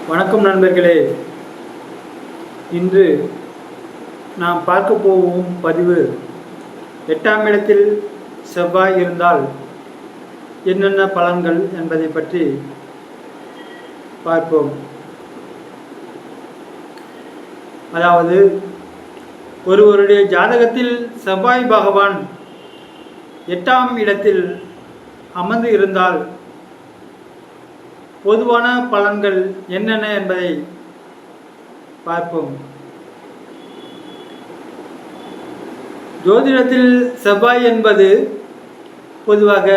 வணக்கம் நண்பர்களே. இன்று நாம் பார்க்க போகும் பதிவு 8ஆம் இடத்தில் செவ்வாய் இருந்தால் என்னென்ன பலன்கள் என்பதை பற்றி பார்ப்போம். அதாவது ஒருவருடைய ஜாதகத்தில் செவ்வாய் பகவான் 8ஆம் இடத்தில் அமர்ந்து இருந்தால் பொதுவான பலன்கள் என்னென்ன என்பதை பார்ப்போம். ஜோதிடத்தில் செவ்வாய் என்பது பொதுவாக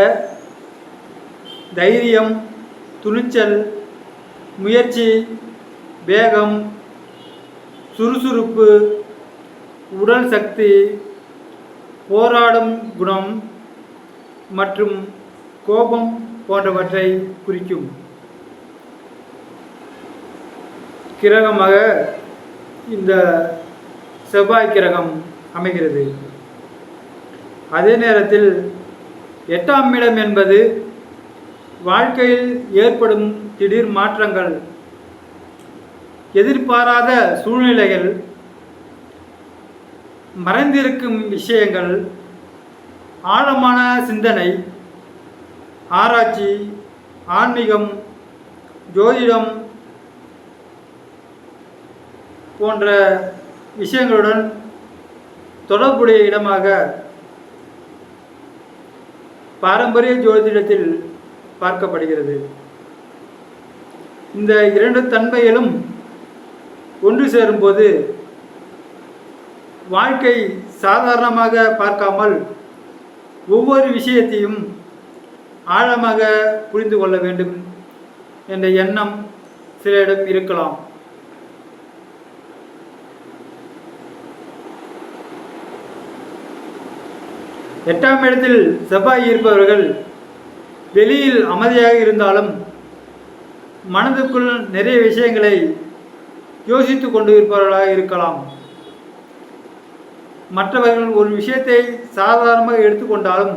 தைரியம், துணிச்சல், முயற்சி, வேகம், சுறுசுறுப்பு, உடல் சக்தி, போராடும் குணம் மற்றும் கோபம் போன்றவற்றை குறிக்கும் கிரகமாக இந்த செவ்வாய் கிரகம் அமைகிறது. அதே நேரத்தில் 8ஆம் இடம் என்பது வாழ்க்கையில் ஏற்படும் திடீர் மாற்றங்கள், எதிர்பாராத சூழ்நிலைகள், மறைந்திருக்கும் விஷயங்கள், ஆழமான சிந்தனை, ஆராய்ச்சி, ஆன்மீகம், ஜோதிடம் போன்ற விஷயங்களுடன் தொடர்புடைய இடமாக பாரம்பரிய ஜோதிடத்தில் பார்க்கப்படுகிறது. இந்த இரண்டு தன்மைகளும் ஒன்று சேரும்போது வாழ்க்கை சாதாரணமாக பார்க்காமல் ஒவ்வொரு விஷயத்தையும் ஆழமாக புரிந்து கொள்ள வேண்டும் என்ற எண்ணம் சிலரிடம் இருக்கலாம். எட்டாம் இடத்தில் செவ்வாய் இருப்பவர்கள் வெளியில் அமைதியாக இருந்தாலும் மனதுக்குள் நிறைய விஷயங்களை யோசித்து கொண்டு இருப்பவர்களாக இருக்கலாம். மற்றவர்கள் ஒரு விஷயத்தை சாதாரணமாக எடுத்துக்கொண்டாலும்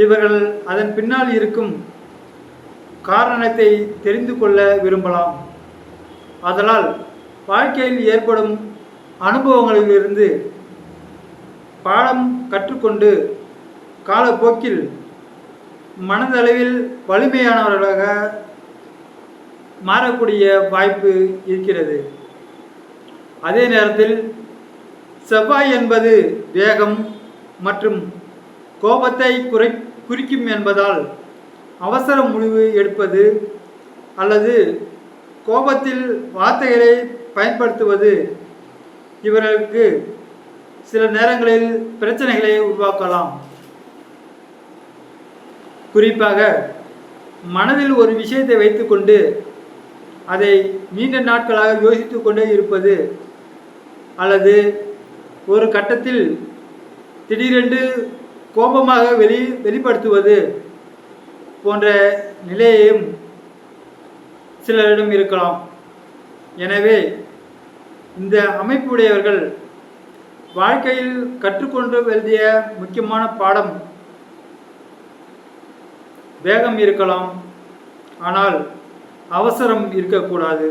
இவர்கள் அதன் பின்னால் இருக்கும் காரணத்தை தெரிந்து கொள்ள விரும்பலாம். அதனால் வாழ்க்கையில் ஏற்படும் அனுபவங்களிலிருந்து பாடம் கற்றுக்கொண்டு காலப்போக்கில் மனதளவில் வலிமையானவர்களாக மாறக்கூடிய வாய்ப்பு இருக்கிறது. அதே நேரத்தில் செவ்வாய் என்பது வேகம் மற்றும் கோபத்தை குறிக்கும் என்பதால் அவசர முடிவு எடுப்பது அல்லது கோபத்தில் வார்த்தைகளை பயன்படுத்துவது இவர்களுக்கு சில நேரங்களில் பிரச்சனைகளை உருவாக்கலாம். குறிப்பாக மனதில் ஒரு விஷயத்தை வைத்துக்கொண்டு அதை நீண்ட நாட்களாக யோசித்து கொண்டே இருப்பது அல்லது ஒரு கட்டத்தில் திடீரென்று கோபமாக வெளிப்படுத்துவது போன்ற நிலையையும் சிலரிடம் இருக்கலாம். எனவே இந்த அமைப்புடையவர்கள் வாழ்க்கையில் கற்றுக்கொண்டு வேண்டிய முக்கியமான பாடம் வேகம் இருக்கலாம், ஆனால் அவசரம் இருக்கக்கூடாது.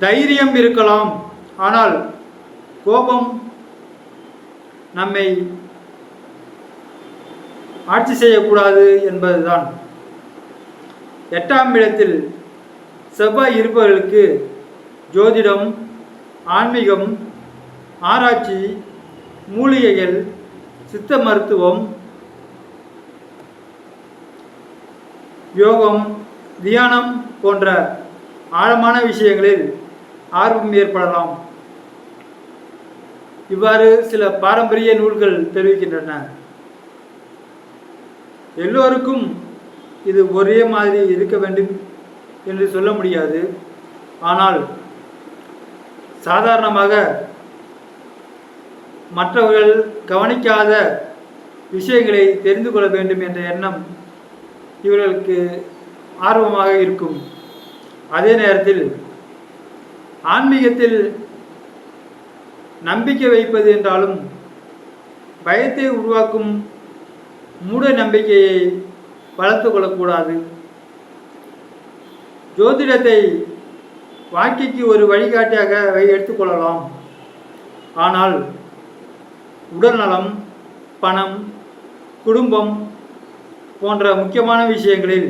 தைரியம் இருக்கலாம், ஆனால் கோபம் நம்மை ஆட்சி செய்யக்கூடாது என்பதுதான். 8ஆம் இடத்தில் செவ்வாய் இருப்பவர்களுக்கு ஜோதிடம், ஆன்மீகம், ஆராய்ச்சி, மூலிகைகள், சித்த மருத்துவம், யோகம், தியானம் போன்ற ஆழமான விஷயங்களில் ஆர்வம் ஏற்படலாம். இவ்வாறு சில பாரம்பரிய நூல்கள் தெரிவிக்கின்றன. எல்லோருக்கும் இது ஒரே மாதிரி இருக்க வேண்டும் என்று சொல்ல முடியாது. ஆனால் சாதாரணமாக மற்றவர்கள் கவனிக்காத விஷயங்களை தெரிந்து கொள்ள வேண்டும் என்ற எண்ணம் இவர்களுக்கு ஆர்வமாக இருக்கும். அதே நேரத்தில் ஆன்மீகத்தில் நம்பிக்கை வைப்பது என்றாலும் பயத்தை உருவாக்கும் மூட நம்பிக்கையை வளர்த்து கொள்ளக்கூடாது. ஜோதிடத்தை வாழ்க்கைக்கு ஒரு வழிகாட்டியாக எடுத்துக்கொள்ளலாம். ஆனால் உடல்நலம், பணம், குடும்பம் போன்ற முக்கியமான விஷயங்களில்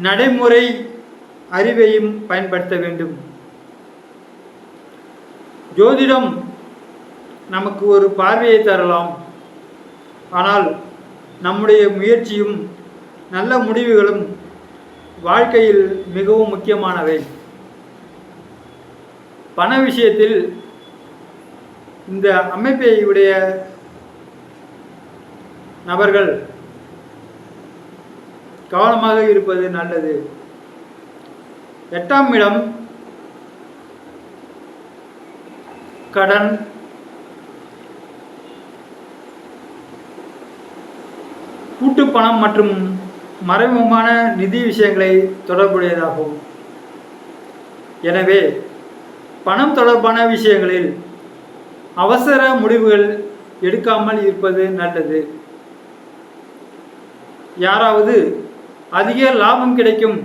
நடைமுறை அறிவையும் பயன்படுத்த வேண்டும். ஜோதிடம் நமக்கு ஒரு பார்வையை தரலாம். ஆனால் நம்முடைய முயற்சியும் நல்ல முடிவுகளும் வாழ்க்கையில் மிகவும் முக்கியமானவை. பண விஷயத்தில் இந்த அமைப்பை உடைய நபர்கள் கவனமாக இருப்பது நல்லது. 8ஆம் இடம் கடன், கூட்டுப்பணம் மற்றும் மறைமுகமான நிதி விஷயங்களை தொடர்புடையதாகும். எனவே பணம் தொடர்பான விஷயங்களில் அவசர முடிவுகள் எடுக்காமல் இருப்பது நல்லது. யாராவது அதிக லாபம் கிடைக்கும்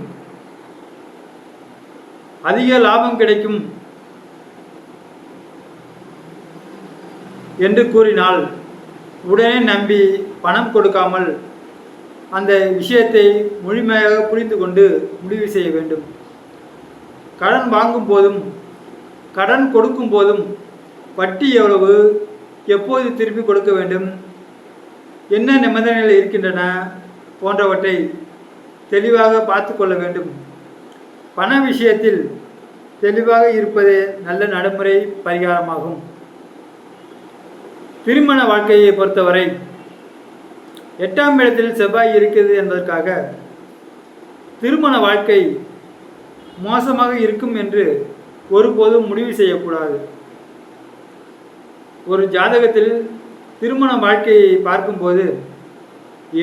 என்று கூறினால் உடனே நம்பி பணம் கொடுக்காமல் அந்த விஷயத்தை முழுமையாக புரிந்து கொண்டு முடிவு செய்ய வேண்டும். கடன் வாங்கும் போதும் கடன் கொடுக்கும் போதும் வட்டி எவ்வளவு, எப்போது திருப்பி கொடுக்க வேண்டும், என்ன நிபந்தனைகள் இருக்கின்றன போன்றவற்றை தெளிவாக பார்த்து கொள்ள வேண்டும். பண விஷயத்தில் தெளிவாக இருப்பதே நல்ல நடைமுறை பரிகாரமாகும். திருமண வாழ்க்கையை பொறுத்தவரை 8ஆம் இடத்தில் செவ்வாய் இருக்கிறது என்பதற்காக திருமண வாழ்க்கை மோசமாக இருக்கும் என்று ஒருபோதும் முடிவு செய்யக்கூடாது. ஒரு ஜாதகத்தில் திருமண வாழ்க்கையை பார்க்கும்போது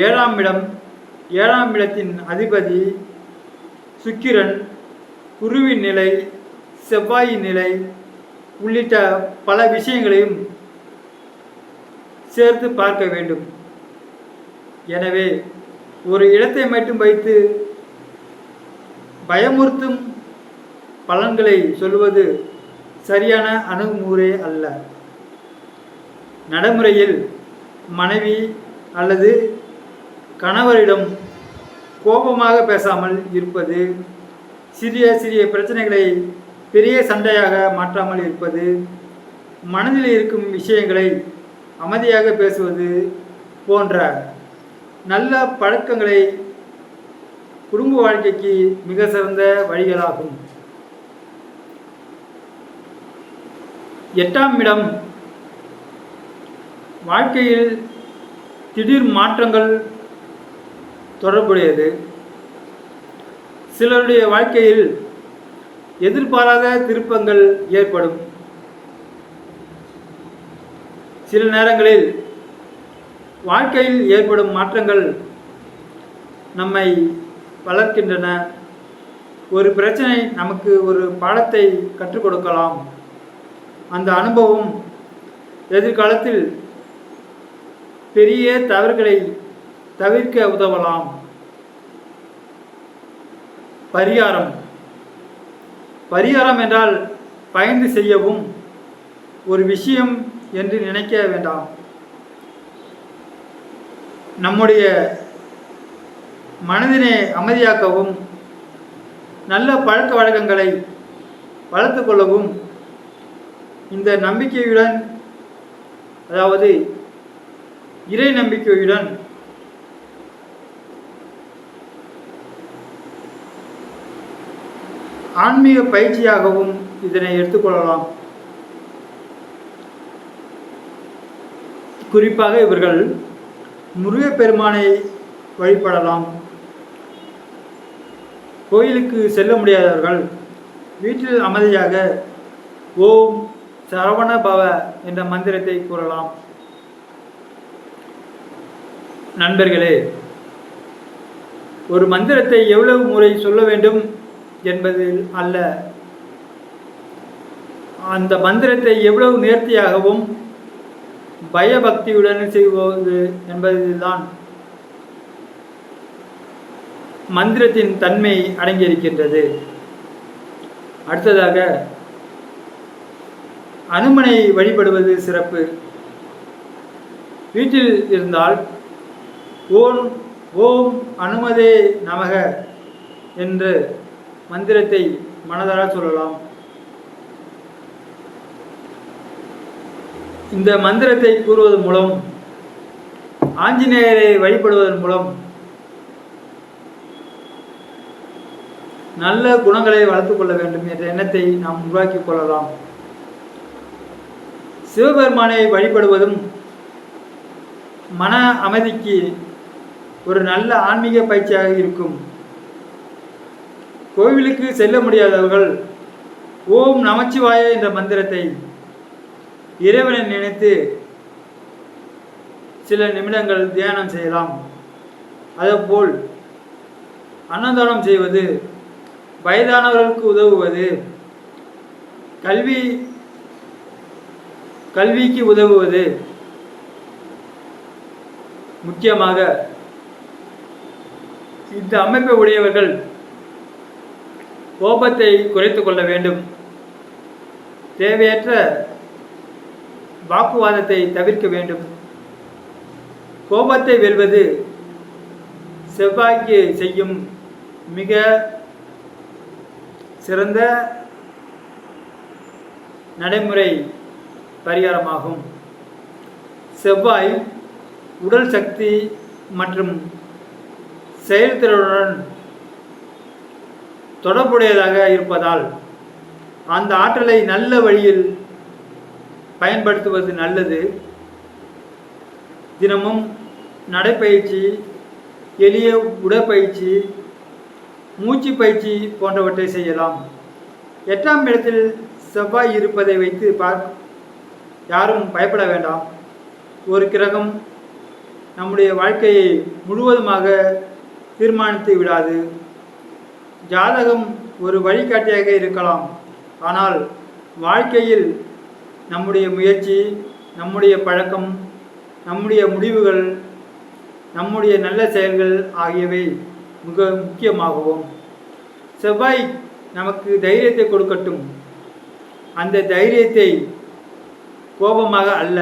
7ஆம் இடத்தின் அதிபதி சுக்கிரன், குருவின் நிலை, செவ்வாயின் நிலை உள்ளிட்ட பல விஷயங்களையும் சேர்த்து பார்க்க வேண்டும். எனவே ஒரு இடத்தை மட்டும் வைத்து பயமுறுத்தும் பலன்களை சொல்வது சரியான அணுகுமுறை அல்ல. நடைமுறையில் மனைவி அல்லது கணவரிடம் கோபமாக பேசாமல் இருப்பது, சிறிய சிறிய பிரச்சனைகளை பெரிய சண்டையாக மாற்றாமல் இருப்பது, மனதில் இருக்கும் விஷயங்களை அமைதியாக பேசுவது போன்ற நல்ல பழக்கங்களை குடும்ப வாழ்க்கைக்கு மிக சிறந்த வழிகளாகும். 8ஆம் இடம் வாழ்க்கையில் திடீர் மாற்றங்கள் தொடர்புடையது. சிலருடைய வாழ்க்கையில் எதிர்பாராத திருப்பங்கள் ஏற்படும். சில நேரங்களில் வாழ்க்கையில் ஏற்படும் மாற்றங்கள் நம்மை வளர்க்கின்றன. ஒரு பிரச்சனை நமக்கு ஒரு பாடத்தை கற்றுக் கொடுக்கலாம். அந்த அனுபவம் எதிர்காலத்தில் பெரிய தவறுகளை தவிர்க்க உதவலாம். பரிகாரம் என்றால் பயந்து செய்யவும் ஒரு விஷயம் என்று நினைக்க வேண்டாம். நம்முடைய மனதினை அமைதியாக்கவும் நல்ல பழக்க வழக்கங்களை வளர்த்து கொள்ளவும் இந்த நம்பிக்கையுடன், அதாவது இறை நம்பிக்கையுடன் ஆன்மீக பயிற்சியாகவும் இதனை எடுத்துக்கொள்ளலாம். குறிப்பாக இவர்கள் முருகப்பெருமானை வழிபடலாம். கோயிலுக்கு செல்ல முடியாதவர்கள் வீட்டில் அமைதியாக ஓம் சரவண பவ என்ற மந்திரத்தை கூறலாம். நண்பர்களே, ஒரு மந்திரத்தை எவ்வளவு முறை சொல்ல வேண்டும் என்பதில் அல்ல, அந்த மந்திரத்தை எவ்வளவு நேர்த்தியாகவும் பயபக்தியுடன் செய்வது என்பதில்தான். மந்திரத்தின் தன்மை அடங்கியிருக்கின்றது. அடுத்ததாக அனுமனை வழிபடுவது சிறப்பு. வீட்டில் இருந்தால் ஓம் அனுமதே நமக என்ற மந்திரத்தை மனதார சொல்லலாம். இந்த மந்திரத்தை கூறுவதன் மூலம், ஆஞ்சநேயரை வழிபடுவதன் மூலம் நல்ல குணங்களை வளர்த்துக் கொள்ள வேண்டும் என்ற எண்ணத்தை நாம் உருவாக்கிக் கொள்ளலாம். சிவபெருமானை வழிபடுவதும் மன அமைதிக்கு ஒரு நல்ல ஆன்மீக பயிற்சியாக இருக்கும். கோவிலுக்கு செல்ல முடியாதவர்கள் ஓம் நமச்சிவாய என்ற மந்திரத்தை இறைவனை நினைத்து சில நிமிடங்கள் தியானம் செய்யலாம். அதேபோல் அன்னதானம் செய்வது, வயதானவர்களுக்கு உதவுவது, கல்விக்கு உதவுவது, முக்கியமாக இந்த அமைப்பை உடையவர்கள் கோபத்தை குறைத்து கொள்ள வேண்டும். தேவையற்ற வாக்குவாதத்தை தவிர்க்க வேண்டும். கோபத்தை வெல்வது செவ்வாய்க்கு செய்யும் மிக சிறந்த நடைமுறை பரிகாரமாகும். செவ்வாய் உடல் சக்தி மற்றும் செயல்திறனுடன் தொடர்புடையதாக இருப்பதால் அந்த ஆற்றலை நல்ல வழியில் பயன்படுத்துவது நல்லது. தினமும் நடைப்பயிற்சி, எளிய உடற்பயிற்சி, மூச்சு பயிற்சி போன்றவற்றை செய்யலாம். 8ஆம் இடத்தில் செவ்வாய் இருப்பதை வைத்து யாரும் பயப்பட வேண்டாம். ஒரு கிரகம் நம்முடைய வாழ்க்கையை முழுவதுமாக தீர்மானித்து விடாது. ஜாதகம் ஒரு வழிகாட்டியாக இருக்கலாம். ஆனால் வாழ்க்கையில் நம்முடைய முயற்சி, நம்முடைய பழக்கம், நம்முடைய முடிவுகள், நம்முடைய நல்ல செயல்கள் ஆகியவை மிக முக்கியமாகவும். செவ்வாய் நமக்கு தைரியத்தை கொடுக்கட்டும். அந்த தைரியத்தை கோபமாக அல்ல,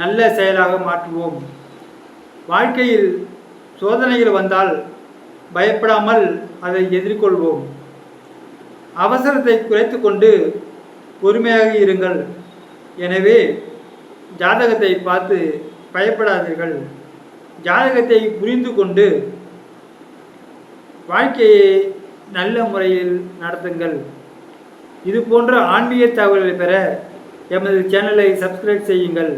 நல்ல செயலாக மாற்றுவோம். வாழ்க்கையில் சோதனைகள் வந்தால் பயப்படாமல் அதை எதிர்கொள்வோம். அவசரத்தை குறைத்து கொண்டு பொறுமையாக இருங்கள். எனவே ஜாதகத்தை பார்த்து பயப்படாதீர்கள். ஜாதகத்தை புரிந்து கொண்டு வாழ்க்கையை நல்ல முறையில் நடத்துங்கள். இது போன்ற ஆன்மீக தகவல்களை பெற எமது சேனலை சப்ஸ்கிரைப் செய்யுங்கள்.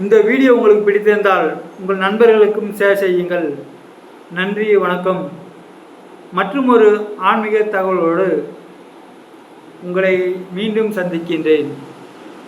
இந்த வீடியோ உங்களுக்கு பிடித்திருந்தால் உங்கள் நண்பர்களுக்கும் ஷேர் செய்யுங்கள். நன்றி, வணக்கம். மற்றும் ஒரு ஆன்மீக தகவலோடு உங்களை மீண்டும் சந்திக்கின்றேன்.